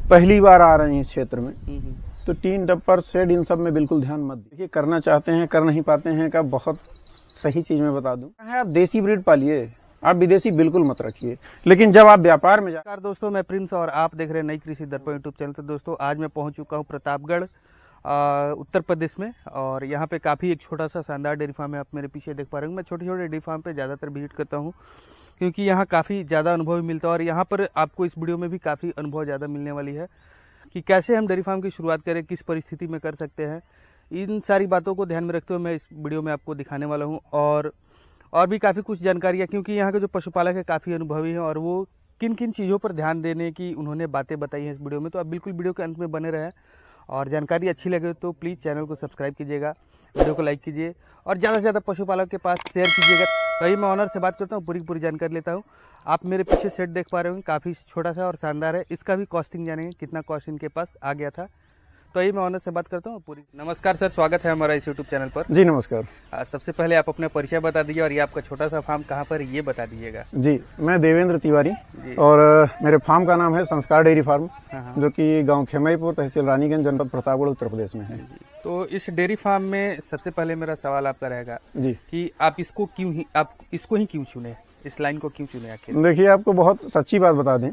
पहली बार आ रहे हैं इस क्षेत्र में, तो टीन टप्पर शेड इन सब में बिल्कुल ध्यान मत दीजिए। करना चाहते हैं कर नहीं पाते हैं का बहुत सही चीज मैं बता दूं, आप देसी ब्रीड पालिए, आप विदेशी बिल्कुल मत रखिए। लेकिन जब आप व्यापार में नमस्कार दोस्तों, मैं प्रिंस और आप देख रहे हैं नई कृषि दर्पण यूट्यूब चैनल। तो दोस्तों आज मैं पहुंच चुका हूं प्रतापगढ़ उत्तर प्रदेश में, और यहां पे काफ़ी एक छोटा सा शानदार डेयरी फार्म है। आप मेरे पीछे देख पा रहे हैं। मैं छोटे छोटे डेयरी फार्म पे ज़्यादातर विजिट करता हूं क्योंकि यहाँ काफ़ी ज़्यादा अनुभव मिलता है, और यहाँ पर आपको इस वीडियो में भी काफ़ी अनुभव ज़्यादा मिलने वाली है कि कैसे हम डेयरी फार्म की शुरुआत करें, किस परिस्थिति में कर सकते हैं। इन सारी बातों को ध्यान में रखते हुए मैं इस वीडियो में आपको दिखाने वाला हूँ, और भी काफ़ी कुछ जानकारियाँ, क्योंकि यहाँ के जो पशुपालक है काफ़ी अनुभवी हैं और वो किन किन चीज़ों पर ध्यान देने की उन्होंने बातें बताई हैं इस वीडियो में। तो आप बिल्कुल वीडियो के अंत में बने रहें, और जानकारी अच्छी लगे तो प्लीज़ चैनल को सब्सक्राइब कीजिएगा, वीडियो को लाइक कीजिए और ज़्यादा से ज़्यादा पशुपालक के पास शेयर कीजिएगा। तो मैं ऑनर से बात करता हूँ, पूरी जानकारी लेता हूँ। आप मेरे पीछे सेट देख पा रहे होंगे, काफ़ी छोटा सा और शानदार है। इसका भी कॉस्टिंग जानेंगे कितना कॉस्ट इनके पास आ गया था। तो मैं ऑनर से बात करता हूँ पूरी। नमस्कार सर, स्वागत है हमारा इस यूट्यूब चैनल पर। जी नमस्कार। सबसे पहले आप अपना परिचय बता दीजिए और ये आपका छोटा सा फार्म कहाँ पर ये बता दीजिएगा। जी, मैं देवेंद्र तिवारी और मेरे फार्म का नाम है संस्कार डेयरी फार्म, जो कि गांव खेमईपुर, तहसील रानीगंज, जनपद प्रतापगढ़, उत्तर प्रदेश में है। तो इस डेयरी फार्म में सबसे पहले मेरा सवाल आपका रहेगा जी कि आप इसको क्यों चुने, इस लाइन को क्यों चुने आखिर? देखिए, आपको बहुत सच्ची बात बता दें,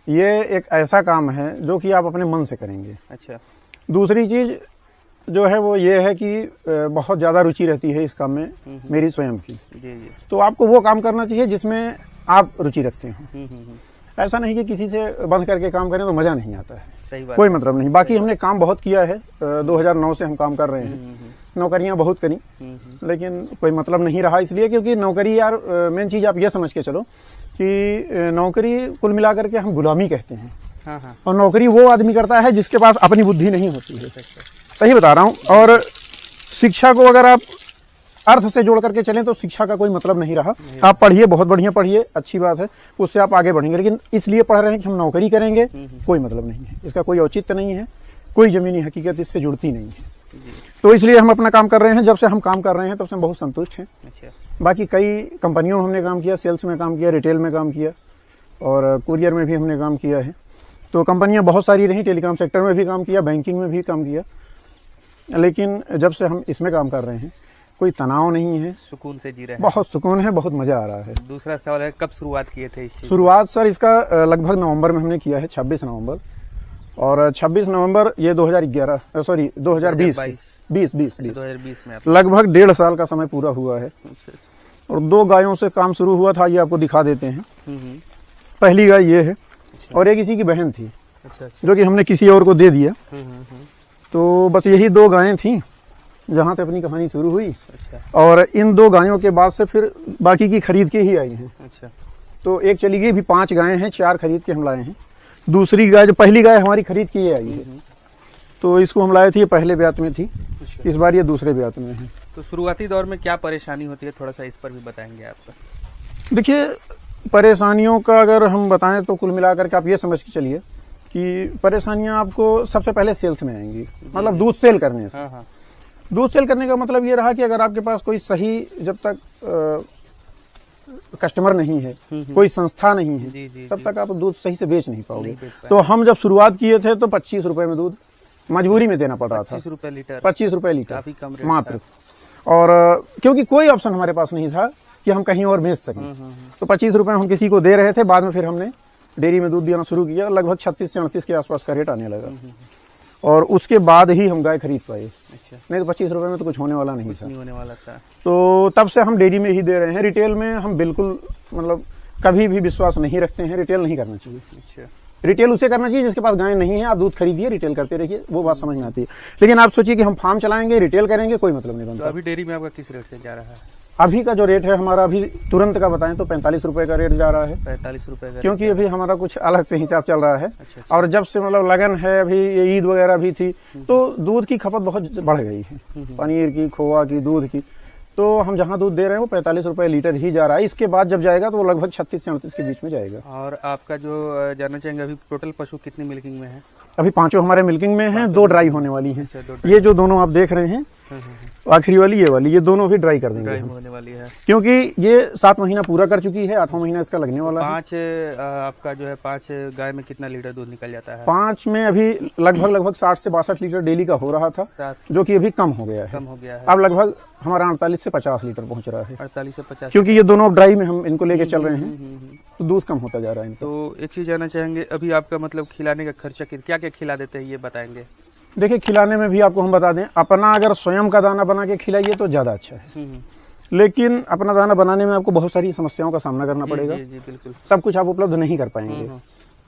ये एक ऐसा काम है जो कि आप अपने मन से करेंगे। अच्छा। दूसरी चीज जो है वो ये है कि बहुत ज्यादा रुचि रहती है इस काम में मेरी स्वयं की। जी। तो आपको वो काम करना चाहिए जिसमें आप रुचि रखते हो। ऐसा नहीं कि किसी से बंद करके काम करें तो मजा नहीं आता है। सही बात। कोई मतलब नहीं। बाकी हमने काम बहुत किया है, 2009 से हम काम कर रहे हैं। नौकरियां बहुत करी, लेकिन कोई मतलब नहीं रहा, इसलिए क्योंकि नौकरी यार, मेन चीज आप ये समझ के चलो कि नौकरी कुल मिलाकर के हम गुलामी कहते हैं। और नौकरी वो आदमी करता है जिसके पास अपनी बुद्धि नहीं होती है। सही बता रहा हूँ। और शिक्षा को अगर आप अर्थ से जोड़ करके चलें तो शिक्षा का कोई मतलब नहीं रहा। आप पढ़िए, बहुत बढ़िया पढ़िए, अच्छी बात है, उससे आप आगे बढ़ेंगे। लेकिन इसलिए पढ़ रहे हैं कि हम नौकरी करेंगे, कोई मतलब नहीं है, इसका कोई औचित्य नहीं है, कोई जमीनी हकीकत इससे जुड़ती नहीं है। तो इसलिए हम अपना काम कर रहे हैं। जब से हम काम कर रहे हैं तब से हम बहुत संतुष्ट हैं। बाकी कई कंपनियों में हमने काम किया, सेल्स में काम किया, रिटेल में काम किया, और कुरियर में भी हमने काम किया है। तो कंपनियां बहुत सारी रही, टेलीकॉम सेक्टर में भी काम किया, बैंकिंग में भी काम किया। लेकिन जब से हम इसमें काम कर रहे हैं कोई तनाव नहीं है, सुकून से जी रहे हैं। बहुत सुकून है, बहुत मजा आ रहा है। दूसरा सवाल है, कब शुरुआत किए थे इस चीज? शुरुआत सर इसका लगभग नवंबर में हमने किया है, 26 नवंबर। और 26 नवंबर ये 2020 में लगभग 1.5 साल का समय पूरा हुआ है। और 2 गायों से काम शुरू हुआ था, ये आपको दिखा देते हैं। पहली गाय ये है, और एक इसी की बहन थी, जो कि हमने किसी और को दे दिया। तो बस यही 2 गायें थी जहां से अपनी कहानी शुरू हुई। और इन 2 गायों के बाद से फिर बाकी की खरीद के ही आई हैं। तो एक चली गई, भी 5 गायें हैं, 4 खरीद के हम लाए हैं। दूसरी गाय, जो पहली गाय हमारी खरीद के आई है, तो इसको हम लाए थे, ये पहले ब्यात में थी, इस बार ये दूसरे ब्यात में है। तो शुरुआती दौर में क्या परेशानी होती है, थोड़ा सा इस पर भी बताएंगे आप? देखिए, परेशानियों का अगर हम बताएं तो कुल मिलाकर के आप ये समझ के चलिए कि परेशानियां आपको सबसे पहले सेल्स में आएंगी, मतलब दूध सेल करने से। दूध सेल करने का मतलब ये रहा कि अगर आपके पास कोई सही, जब तक कस्टमर नहीं है, कोई संस्था नहीं है, तब तक आप दूध सही से बेच नहीं पाओगे। तो हम जब शुरुआत किए थे तो 25 रुपए में दूध मजबूरी में देना पड़ रहा था। 25 रुपए लीटर काफी कम रेट मात्र। और क्योंकि कोई ऑप्शन हमारे पास नहीं था कि हम कहीं और बेच सकें, तो 25 रुपए हम किसी को दे रहे थे। बाद में फिर हमने डेयरी में दूध देना शुरू किया, लगभग 36 से 38 के आसपास का रेट आने लगा। और उसके बाद ही हम गाय खरीद पाए। नहीं तो 25 रुपए में तो कुछ होने वाला नहीं था। तो तब से हम डेयरी में ही दे रहे हैं। रिटेल में हम बिल्कुल मतलब कभी भी विश्वास नहीं रखते हैं, रिटेल नहीं करना चाहिए। रिटेल उसे करना चाहिए जिसके पास गाय नहीं है। आप दूध खरीदिए, रिटेल करते रहिए, वो बात समझ में आती है। लेकिन आप सोचिए कि हम फार्म चलाएंगे, रिटेल करेंगे, कोई मतलब नहीं बनता। तो अभी डेयरी में आपका किस रेट से जा रहा है? अभी का जो रेट है हमारा, अभी तुरंत का बताएं तो 45 रुपए का रेट जा रहा है। 45 रुपए का, क्योंकि अभी हमारा कुछ अलग से हिसाब चल रहा है। और जब से मतलब लगन है, अभी ये ईद वगैरह भी थी, तो दूध की खपत बहुत बढ़ गई है, पनीर की, खोआ की, दूध की। तो हम जहाँ दूध दे रहे हैं वो 45 रुपए लीटर ही जा रहा है। इसके बाद जब जाएगा तो वो लगभग 36 से 38 के बीच में जाएगा। और आपका जो जानना चाहेंगे, अभी टोटल पशु कितनी मिल्किंग में है? अभी 5 हमारे मिल्किंग में हैं, 2 ड्राई होने वाली हैं। ये जो दोनों आप देख रहे हैं आखिरी वाली ये दोनों भी ड्राई कर देंगे ड्राई हम। होने वाली है। क्योंकि ये 7 महीना पूरा कर चुकी है, 8वां महीना इसका लगने वाला है। 5 आपका जो है 5 गाय में कितना लीटर दूध निकल जाता है? 5 में अभी लगभग 60 से 62 लीटर डेली का हो रहा था, 7 जो कि अभी कम हो गया है। कम हो गया है, अब लगभग हमारा 48 से 50 लीटर पहुंच रहा है, 48 से 50। क्योंकि ये दोनों ड्राई में हम इनको लेके चल रहे हैं, तो दूध कम होता जा रहा है इनका। तो एक चीज जानना चाहेंगे, अभी आपका मतलब खिलाने का खर्चा क्या क्या खिला देते हैं ये बताएंगे? देखिए, खिलाने में भी आपको हम बता दें, अपना अगर स्वयं का दाना बना के खिलाइए तो ज्यादा अच्छा है, लेकिन अपना दाना बनाने में आपको बहुत सारी समस्याओं का सामना करना पड़ेगा। जी जी बिल्कुल। सब कुछ आप उपलब्ध नहीं कर पाएंगे।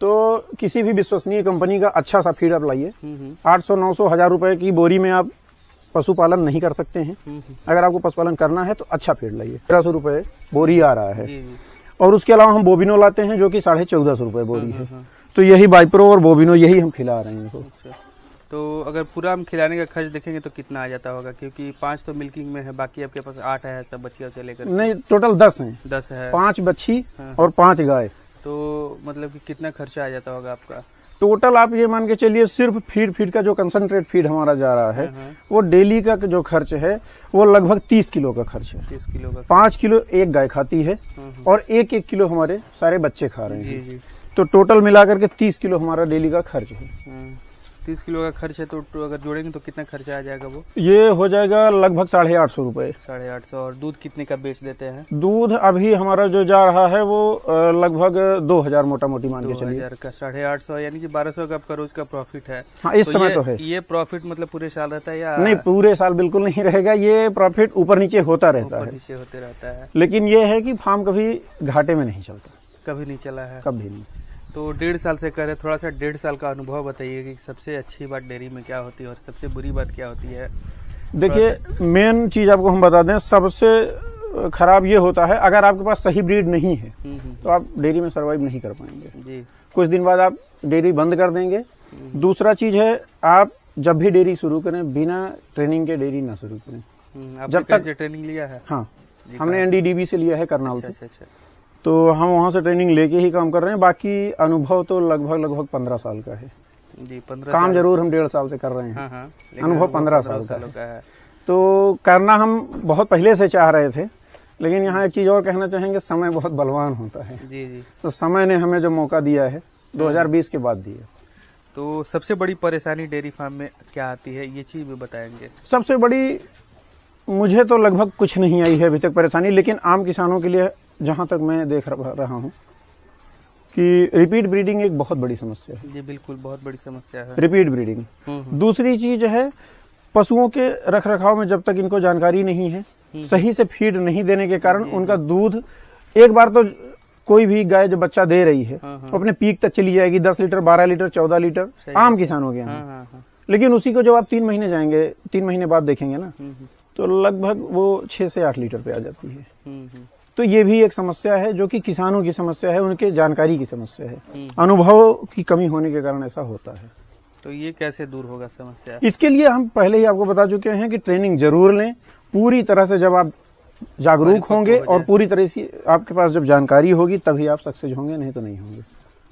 तो किसी भी विश्वसनीय कंपनी का अच्छा सा फीड आप लाइए। 800, 900, 1000 रुपए की बोरी में आप पशुपालन नहीं कर सकते हैं। अगर आपको पशुपालन करना है तो अच्छा फीड लाइए। 1300 रुपए बोरी आ रहा है, और उसके अलावा हम बोबिनो लाते हैं जो कि 1450 रुपए बोरी है। तो यही बाइप्रो और बोबिनो यही हम खिला रहे हैं इनको। तो अगर पूरा हम खिलाने का खर्च देखेंगे तो कितना आ जाता होगा? क्योंकि 5 तो मिल्किंग में है, बाकी आपके पास 8 है सब बच्चियों से लेकर। नहीं, टोटल 10 हैं। 10 है, 5 बच्ची और 5 गाय। तो मतलब कि कितना खर्चा आ जाता होगा आपका? टोटल आप ये मान के चलिए, सिर्फ फीड का जो कंसंट्रेट फीड हमारा जा रहा है, वो डेली का जो खर्च है वो लगभग 30 किलो का खर्च है। 30 किलो का। 5 किलो एक गाय खाती है और 1-1 किलो हमारे सारे बच्चे खा रहे हैं। जी। तो टोटल मिलाकर के 30 किलो हमारा डेली का खर्च है। 30 किलो का खर्च है, तो अगर जोड़ेंगे तो कितना खर्चा आ जाएगा वो? ये हो जाएगा लगभग 850 रुपए। 850। और दूध कितने का बेच देते हैं? दूध अभी हमारा जो जा रहा है वो लगभग 2000 मोटा मोटी मान के चलिए। 2000 का 850, यानी कि 1200 का आपका रोज का प्रॉफिट है। हाँ, इस समय तो है। ये प्रॉफिट मतलब पूरे साल रहता है या नहीं? पूरे साल बिल्कुल नहीं रहेगा, ये प्रॉफिट ऊपर नीचे होता रहता ऊपर है। नीचे होते रहता है। लेकिन ये है कि फार्म कभी घाटे में नहीं चलता, कभी नहीं चला है? कभी नहीं। तो 1.5 साल से करे, थोड़ा सा 1.5 साल का अनुभव बताइए कि सबसे अच्छी बात डेयरी में क्या होती है और सबसे बुरी बात क्या होती है? देखिए, मेन चीज आपको हम बता दें, सबसे खराब ये होता है अगर आपके पास सही ब्रीड नहीं है तो आप डेयरी में सर्वाइव नहीं कर पाएंगे जी। कुछ दिन बाद आप डेयरी बंद कर देंगे। दूसरा चीज है, आप जब भी डेयरी शुरू करें बिना ट्रेनिंग के डेयरी ना शुरू करें। जब तक ट्रेनिंग लिया है? हाँ, हमने NDDB से लिया है, करनाल से। अच्छा। तो हम वहाँ से ट्रेनिंग लेके ही काम कर रहे हैं। बाकी अनुभव तो लगभग 15 साल का है जी। 15 काम जरूर हम 1.5 साल से कर रहे हैं। हाँ, अनुभव 15 साल का है। तो करना हम बहुत पहले से चाह रहे थे, लेकिन यहाँ एक चीज और कहना चाहेंगे, समय बहुत बलवान होता है। जी। तो समय ने हमें जो मौका दिया है 2020 के बाद दिया। तो सबसे बड़ी परेशानी डेयरी फार्म में क्या आती है, ये चीज भी बताएंगे? सबसे बड़ी मुझे तो लगभग कुछ नहीं आई है अभी तक परेशानी, लेकिन आम किसानों के लिए जहां तक मैं देख रहा हूं कि रिपीट ब्रीडिंग एक बहुत बड़ी समस्या है। जी बिल्कुल, बहुत बड़ी समस्या है रिपीट ब्रीडिंग। दूसरी चीज है, पशुओं के रख रखाव में जब तक इनको जानकारी नहीं है, सही से फीड नहीं देने के कारण उनका दूध, एक बार तो कोई भी गाय जो बच्चा दे रही है अपने पीक तक चली जाएगी, 10 लीटर, 12 लीटर, 14 लीटर आम किसानों के यहाँ। लेकिन उसी को जब आप 3 महीने जाएंगे, 3 महीने बाद देखेंगे ना, तो लगभग वो 6 से 8 लीटर पे आ जाती है। तो ये भी एक समस्या है, जो कि किसानों की समस्या है, उनके जानकारी की समस्या है, अनुभव की कमी होने के कारण ऐसा होता है। तो ये कैसे दूर होगा समस्या? इसके लिए हम पहले ही आपको बता चुके हैं कि ट्रेनिंग जरूर लें पूरी तरह से। जब आप जागरूक होंगे और पूरी तरह से आपके पास जब जानकारी होगी, तभी आप सक्सेस होंगे, नहीं तो नहीं होंगे।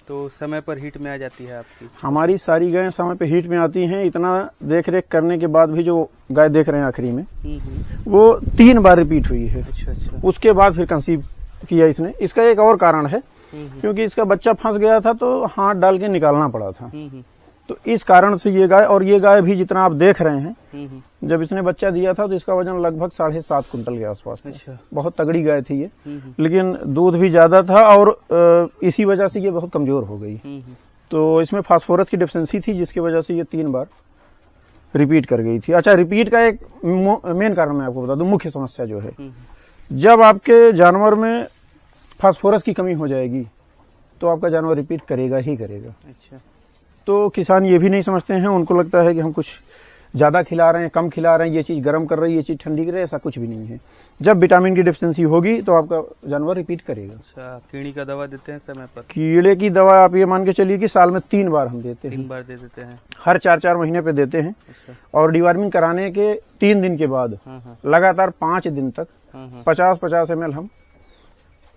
तो समय पर हीट में आ जाती है आपकी? हमारी सारी गायें समय पे हीट में आती हैं। इतना देख रेख करने के बाद भी जो गाय देख रहे हैं आखिरी में, वो 3 बार रिपीट हुई है। अच्छा। उसके बाद फिर कंसीव किया इसने। इसका एक और कारण है, क्योंकि इसका बच्चा फंस गया था तो हाथ डाल के निकालना पड़ा था। तो इस कारण से ये गाय, और ये गाय भी जितना आप देख रहे हैं, जब इसने बच्चा दिया था तो इसका वजन लगभग 7.5 कुंटल के आसपास था। अच्छा। बहुत तगड़ी गाय थी ये, लेकिन दूध भी ज्यादा था और इसी वजह से ये बहुत कमजोर हो गई। तो इसमें फास्फोरस की डिफिशिएंसी थी, जिसकी वजह से ये 3 बार रिपीट कर गई थी। अच्छा, रिपीट का एक मेन कारण मैं आपको बता दूं, मुख्य समस्या जो है, जब आपके जानवर में फास्फोरस की कमी हो जाएगी तो आपका जानवर रिपीट करेगा ही करेगा। अच्छा। तो किसान ये भी नहीं समझते हैं, उनको लगता है कि हम कुछ ज्यादा खिला रहे हैं, कम खिला रहे हैं, ये चीज गर्म कर रही है, ये चीज ठंडी कर रही है। ऐसा कुछ भी नहीं है। जब विटामिन की डिफिशिएंसी होगी तो आपका जानवर रिपीट करेगा। अच्छा, कीड़ी का दवा देते हैं समय पर? कीड़े की दवा आप ये मान के चलिए कि साल में 3 बार हम देते हैं। 3 बार दे देते हैं, हर 4-4 महीने पे देते हैं। अच्छा। और डिवार्मिंग कराने के 3 दिन के बाद लगातार 5 दिन तक 50-50 ml हम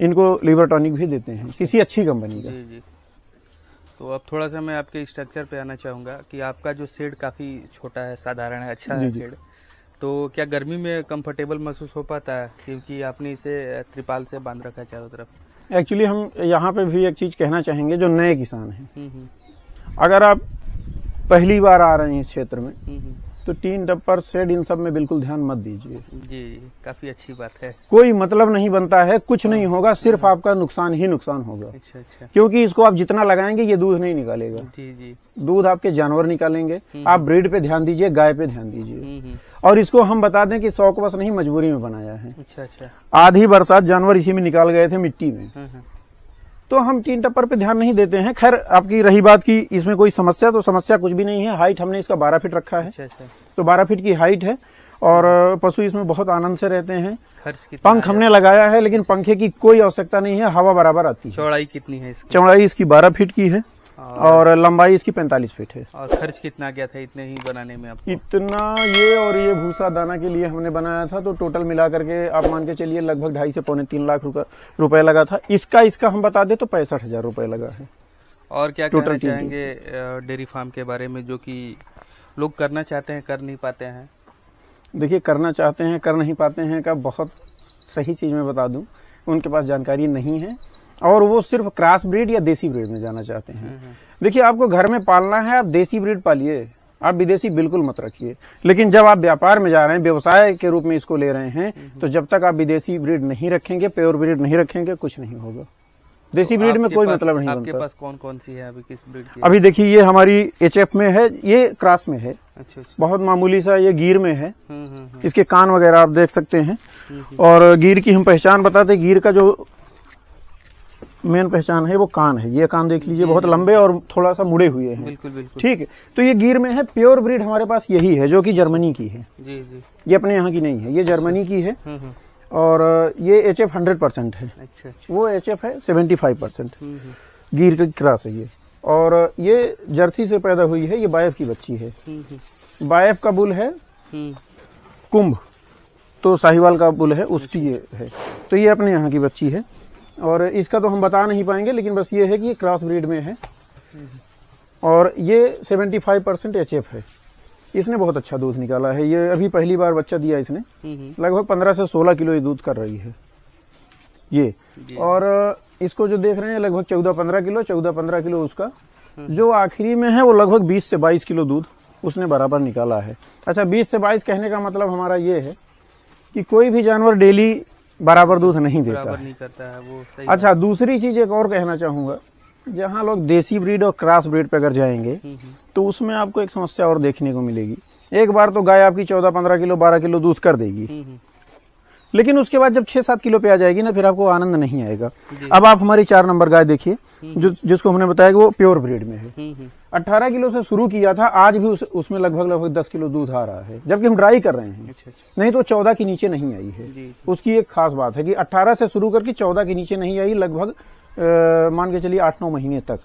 इनको लिवर टॉनिक भी देते हैं, किसी अच्छी कंपनी का। जी। तो अब थोड़ा सा मैं आपके स्ट्रक्चर पे आना चाहूँगा कि आपका जो शेड काफ़ी छोटा है, साधारण है, अच्छा है शेड। तो क्या गर्मी में कंफर्टेबल महसूस हो पाता है, क्योंकि आपने इसे त्रिपाल से बांध रखा है चारों तरफ? एक्चुअली हम यहाँ पे भी एक चीज कहना चाहेंगे, जो नए किसान हैं, हम्म, अगर आप पहली बार आ रहे हैं इस क्षेत्र में, हम्म, तो टीन टप्पर शेड इन सब में बिल्कुल ध्यान मत दीजिए। जी काफी अच्छी बात है। कोई मतलब नहीं बनता है, कुछ नहीं होगा, सिर्फ आपका नुकसान ही नुकसान होगा। अच्छा अच्छा। क्योंकि इसको आप जितना लगाएंगे ये दूध नहीं निकालेगा। जी जी। दूध आपके जानवर निकालेंगे। आप ब्रीड पे ध्यान दीजिए, गाय पे ध्यान दीजिए। और इसको हम बता दें कि शौकवश नहीं, मजबूरी में बनाया है। अच्छा अच्छा। आधी बरसात जानवर इसी में निकाल गए थे मिट्टी में, तो हम टीन टप्पर पे ध्यान नहीं देते हैं। खैर, आपकी रही बात की इसमें कोई समस्या, तो समस्या कुछ भी नहीं है। हाइट हमने इसका 12 फीट रखा है। अच्छा अच्छा। तो 12 फीट की हाइट है और पशु इसमें बहुत आनंद से रहते हैं। खर्च कितना? पंख हमने लगाया है, लेकिन पंखे की कोई आवश्यकता नहीं है, हवा बराबर आती है। चौड़ाई कितनी है इसकी? चौड़ाई इसकी 12 फीट की है और लंबाई इसकी 45 फीट है। और खर्च कितना गया था इतने ही बनाने में आपको? इतना ये और ये भूसा दाना के लिए हमने बनाया था, तो टोटल मिला करके आप मान के चलिए लगभग 2.5 से पौने 3 लाख रुपए लगा था। इसका हम बता दे तो 65,000 रुपए लगा है। और क्या टोटल कहना चाहेंगे डेयरी फार्म के बारे में, जो कि लोग करना चाहते हैं कर नहीं पाते हैं? देखिए, करना चाहते हैं कर नहीं पाते हैं का बहुत सही चीज मैं बता दूं, उनके पास जानकारी नहीं है और वो सिर्फ क्रॉस ब्रीड या देसी ब्रीड में जाना चाहते हैं। देखिए, आपको घर में पालना है, आप देसी ब्रीड पालिए, आप विदेशी बिल्कुल मत रखिए। लेकिन जब आप व्यापार में जा रहे हैं, व्यवसाय के रूप में इसको ले रहे हैं, तो जब तक आप विदेशी ब्रीड नहीं रखेंगे, प्योर ब्रीड नहीं रखेंगे, कुछ नहीं होगा। देसी ब्रीड में कोई मतलब नहीं बनता। आपके पास कौन कौन सी है अभी, किस ब्रीड की? अभी देखिए, ये हमारी HF में है, ये क्रॉस में है। अच्छा अच्छा। बहुत मामूली सा ये गिर में है। इसके कान वगैरह आप देख सकते हैं। और गिर की हम पहचान बताते, गिर का जो मेन पहचान है वो कान है। ये कान देख लीजिए, बहुत लंबे और थोड़ा सा मुड़े हुए हैं। बिल्कुल बिल्कुल। ठीक है, तो ये गिर में है। प्योर ब्रीड हमारे पास यही है, जो कि जर्मनी की है। जी जी। ये अपने यहाँ की नहीं है, ये जर्मनी की है। और ये HF 100% है। अच्छा अच्छा। वो HF है 75%। गिर की क्रॉस है ये। और ये जर्सी से पैदा हुई है, ये बायफ की बच्ची है। बायफ का बुल है कुंभ, तो साहिवाल का बुल है, उसकी ये है। तो ये अपने यहाँ की बच्ची है और इसका तो हम बता नहीं पाएंगे, लेकिन बस ये है कि ये क्रॉस ब्रीड में है। और ये 75% HF है। इसने बहुत अच्छा दूध निकाला है। ये अभी पहली बार बच्चा दिया इसने। लगभग 15 से 16 किलो ये दूध कर रही है ये। और इसको जो देख रहे हैं लगभग 14-15 किलो, 14-15 किलो उसका। जो आखिरी में है वो लगभग 20 से 22 किलो दूध उसने बराबर निकाला है। अच्छा, 20 से 22 कहने का मतलब हमारा ये है कि कोई भी जानवर डेली बराबर दूध नहीं देता बराबर है। नहीं करता है वो, सही। अच्छा, दूसरी चीज एक और कहना चाहूंगा, जहाँ लोग देसी ब्रीड और क्रॉस ब्रीड पे अगर जाएंगे तो उसमें आपको एक समस्या और देखने को मिलेगी। एक बार तो गाय आपकी 14-15 किलो 12 किलो दूध कर देगी, लेकिन उसके बाद जब 6-7 किलो पे आ जाएगी ना, फिर आपको आनंद नहीं आएगा। अब आप हमारी 4 नंबर गाय देखिए, जिसको हमने बताया कि वो प्योर ब्रीड में है। 18 किलो से शुरू किया था, आज भी उसमें लगभग 10 किलो दूध आ रहा है, जबकि हम ड्राई कर रहे हैं। अच्छा अच्छा। नहीं तो 14 के नीचे नहीं आई है। उसकी एक खास बात है कि 18 से शुरू करके 14 के नीचे नहीं आई, लगभग मान के चलिए 8-9 महीने तक।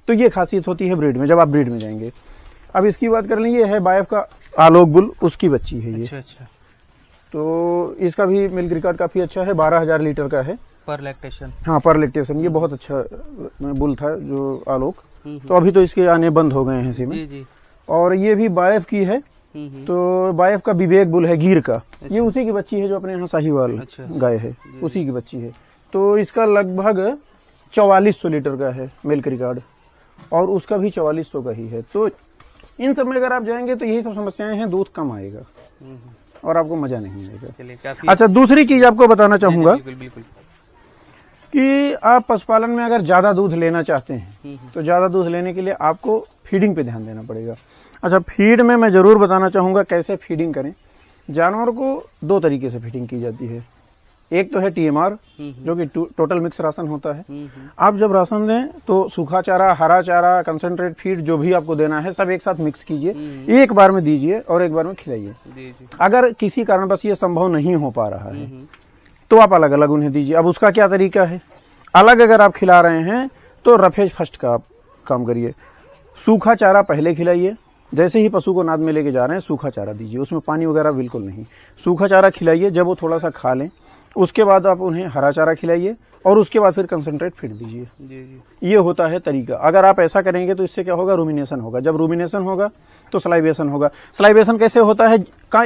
तो ये खासियत होती है ब्रीड में, जब आप ब्रीड में जाएंगे। अब इसकी बात कर लें, ये है बायफ का आलोक बुल, उसकी बच्ची है ये। अच्छा अच्छा। तो इसका भी मिल्क रिकॉर्ड काफी अच्छा है, 12,000 लीटर का है पर लैक्टेशन। हाँ, पर लैक्टेशन। ये बहुत अच्छा बुल था जो आलोक। तो अभी तो इसके आने बंद हो गए हैं इसी में। जी जी। और ये भी बायफ की है। तो बायफ का विवेक बुल है गिर का। ये उसी की बच्ची है जो अपने यहाँ साहिवाल गाय है, उसी की बच्ची है। तो इसका लगभग 4400 लीटर का है मिल्क रिकॉर्ड, और उसका भी 4400 का ही है। तो इन सब में अगर आप जाएंगे तो यही सब समस्याएं हैं, दूध कम आएगा और आपको मजा नहीं आएगा। अच्छा, दूसरी चीज आपको बताना चाहूंगा, बिल्कुल बिल्कुल, कि आप पशुपालन में अगर ज्यादा दूध लेना चाहते हैं तो ज्यादा दूध लेने के लिए आपको फीडिंग पे ध्यान देना पड़ेगा। अच्छा, फीड में मैं जरूर बताना चाहूंगा कैसे फीडिंग करें। जानवर को 2 तरीके से फीडिंग की जाती है। एक तो है TMR, जो कि टोटल मिक्स राशन होता है। आप जब राशन दें तो सूखा चारा, हरा चारा, कंसंट्रेट फीड जो भी आपको देना है सब एक साथ मिक्स कीजिए, एक बार में दीजिए और एक बार में खिलाइए। अगर किसी कारणवश ये संभव नहीं हो पा रहा है तो आप अलग अलग उन्हें दीजिए। अब उसका क्या तरीका है, अलग अगर आप खिला रहे हैं तो रफेज फर्स्ट का आप काम करिए। सूखा चारा पहले खिलाइए, जैसे ही पशु को नाद में लेके जा रहे हैं सूखा चारा दीजिए, उसमें पानी वगैरह बिल्कुल नहीं। सूखा चारा खिलाइए, जब वो थोड़ा सा खा लें उसके बाद आप उन्हें हरा चारा खिलाइए और उसके बाद फिर कंसंट्रेट फीड दीजिए। जी जी। ये होता है तरीका। अगर आप ऐसा करेंगे तो इससे क्या होगा, रूमिनेशन होगा। जब रूमिनेशन होगा तो सलाइवेशन होगा। सलाइवेशन कैसे होता है,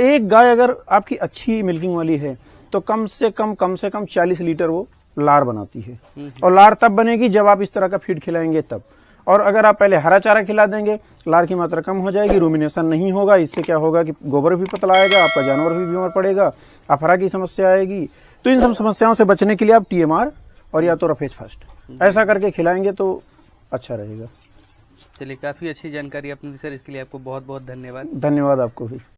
एक गाय अगर आपकी अच्छी मिल्किंग वाली है तो कम से कम 40 लीटर वो लार बनाती है। और लार तब बनेगी जब आप इस तरह का फीड खिलाएंगे तब। और अगर आप पहले हरा चारा खिला देंगे, लार की मात्रा कम हो जाएगी, रूमिनेशन नहीं होगा। इससे क्या होगा कि गोबर भी पतला आएगा, आपका जानवर भी बीमार पड़ेगा, अफरा की समस्या आएगी। तो इन सब समस्याओं से बचने के लिए आप TMR और या तो रफेज फर्स्ट ऐसा करके खिलाएंगे तो अच्छा रहेगा। चलिए, काफ़ी अच्छी जानकारी आपने दी सर, इसके लिए आपको बहुत बहुत धन्यवाद। धन्यवाद आपको भी।